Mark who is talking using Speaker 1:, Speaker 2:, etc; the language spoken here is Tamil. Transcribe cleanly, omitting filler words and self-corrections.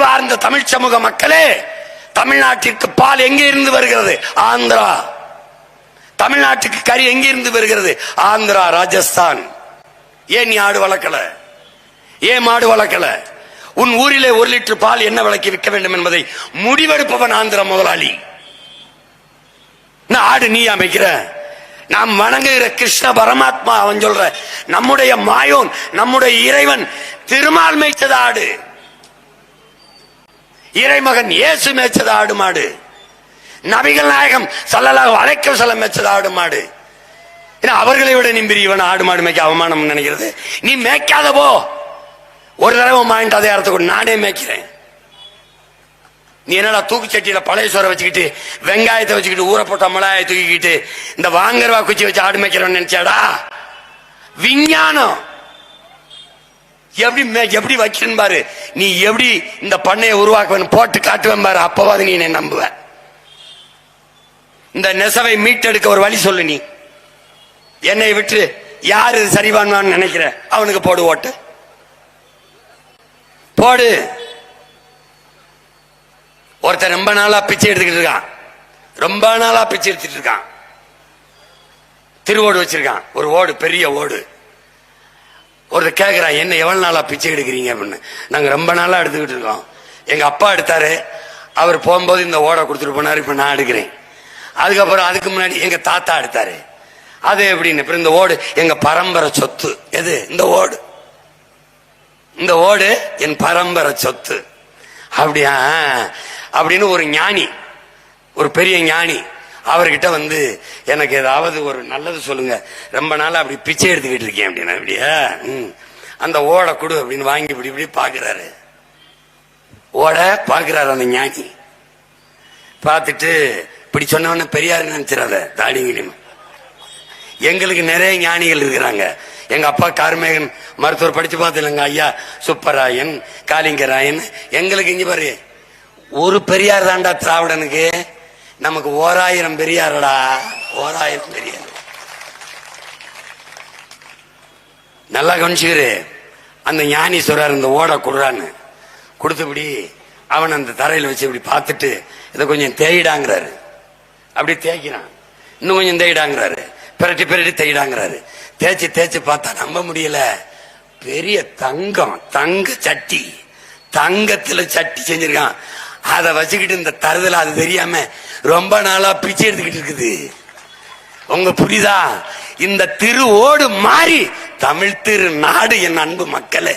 Speaker 1: அறிவார்ந்த தமிழ் சமூக மக்களே, தமிழ்நாட்டிற்கு பால் எங்கே இருந்து வருகிறது? ஆந்திரா. தமிழ்நாட்டுக்கு கறி எங்கே இருந்து வருகிறது? ஆந்திரா, ராஜஸ்தான். ஏன் நீ ஆடு வளர்க்கல? ஏன் மாடு வளர்க்கல? உன் ஊரிலே 1 லிட்டர் பால் என்ன விலைக்கு விற்க வேண்டும் என்பதை முடிவெடுப்பவன் ஆந்திர முதலாளி. ஆடு நீ அமைக்கிற? நாம் வணங்குகிற கிருஷ்ண பரமாத்மா அவன் சொல்ற நம்முடைய மாயோன், நம்முடைய இறைவன் திருமால் மேய்ச்சது ஆடு, இறைமகன் இயேசு மேய்ச்சது ஆடு மாடு, நபிகள் நாயகம் ஸல்லல்லாஹு அலைஹி வஸல்லம் மேய்ச்சது ஆடு மாடு. அவர்களை விட நீ இவன் ஆடு மாடு மேய்க்க அவமானம் நினைக்கிறது? நீ மேய்க்காத போ. ஒரு தடவை வாங்கிட்டு அதே இடத்துக்கு நானே மேய்க்கிறேன். நீ என்னடா தூக்குச்சட்டியில பழைய சோறை வச்சுக்கிட்டு, வெங்காயத்தை வச்சுக்கிட்டு, ஊற போட்ட மிளகாயை தூக்கிக்கிட்டு, இந்த வாங்கறவா குச்சி வச்சு ஆடு மேய்க்கிறவன் நினைச்சாடா? விஞ்ஞானம் எப்படி வைக்கிறேன் பாரு. நீ எப்படி இந்த பண்ணையை உருவாக்குவேன் போட்டு காட்டுவேன் பாரு. அப்பவாது நீ என்னை நம்புவ. இந்த நெசவை மீட்டெடுக்க ஒரு வழி சொல்லு. நீ என்னை விட்டு யாரு சரிவான்னு நினைக்கிற அவனுக்கு போடு, ஓட்டு போடு. ஒருத்தர் ரொம்ப நாளா பிச்சை எடுத்துக்கிட்டு இருக்கான், ரொம்ப நாளா பிச்சை எடுத்துட்டு இருக்கான். திருவோடு வச்சிருக்கான், ஒரு ஓடு, பெரிய ஓடு. ஒருத்தர் கேட்கிறான், என்ன எவ்வளவு நாளா பிச்சை எடுக்கிறீங்க அப்படின்னு. நாங்க ரொம்ப நாளா எடுத்துக்கிட்டு இருக்கோம். எங்க அப்பா எடுத்தாரு, அவர் போகும்போது இந்த ஓடை கொடுத்துட்டு போனாரு, இப்ப நான் எடுக்கிறேன். அதுக்கப்புறம் அதுக்கு முன்னாடி எங்க தாத்தா எடுத்தாரு, அது எப்படின்னு. இந்த ஓடு எங்க பரம்பரை சொத்து. எது? இந்த ஓடு. இந்த ஓடு என் பரம்பரை சொத்து. அப்படியா அப்படின்னு ஒரு ஞானி, ஒரு பெரிய ஞானி அவர்கிட்ட வந்து, எனக்கு ஏதாவது ஒரு நல்லது சொல்லுங்க, ரொம்ப நாளா அப்படி பிச்சை எடுத்துக்கிட்டு இருக்கேன் அப்படின்னா. அப்படியா? அந்த ஓடை கொடு அப்படின்னு வாங்கி இப்படி இப்படி பாக்குறாரு. ஓடை பாக்குறாரு அந்த ஞானி. பார்த்துட்டு இப்படி சொன்னவன பெரியாரு நினைச்சிடாத, தாடிங்கிலும். எங்களுக்கு நிறைய ஞானிகள் இருக்கிறாங்க. எங்க அப்பா கார்மேகன் மருத்துவர் படிச்சு பார்த்தீங்க, ஐயா சுப்பராயன், காளிங்கராயன். எங்களுக்கு இங்க பாரு, ஒரு பெரியார் தாண்டா திராவிடனுக்கு. நமக்கு 1000 பெரியாரடா, 1000 பெரியார். நல்லா கவனிச்சுக்கிறு. அந்த ஞானி சொல்றாரு, இந்த ஓட கொடுறான்னு. கொடுத்தபடி அவன் அந்த தரையில வச்சு இப்படி பார்த்துட்டு, இதை கொஞ்சம் தேயிடாங்கிறாரு. அப்படி தேய்க்கிறான். இன்னும் கொஞ்சம் தேயிடாங்கிறாரு. பிரட்டி பிரட்டி தேயிடாங்கிறாரு. தேய்ச்சி தேய்ச்சி பார்த்தா நம்ப முடியல. பெரிய தங்கம், தங்க சட்டி, தங்கத்துல சட்டி செஞ்சிருக்கான். அதை வச்சுக்கிட்டு இந்த தருதல அது தெரியாம ரொம்ப நாளா பிச்சை எடுத்துக்கிட்டு இருக்குது. உங்க புரியுதா? இந்த திரு ஓடு மாறி தமிழ் திரு நாடு. என் அன்பு மக்களே,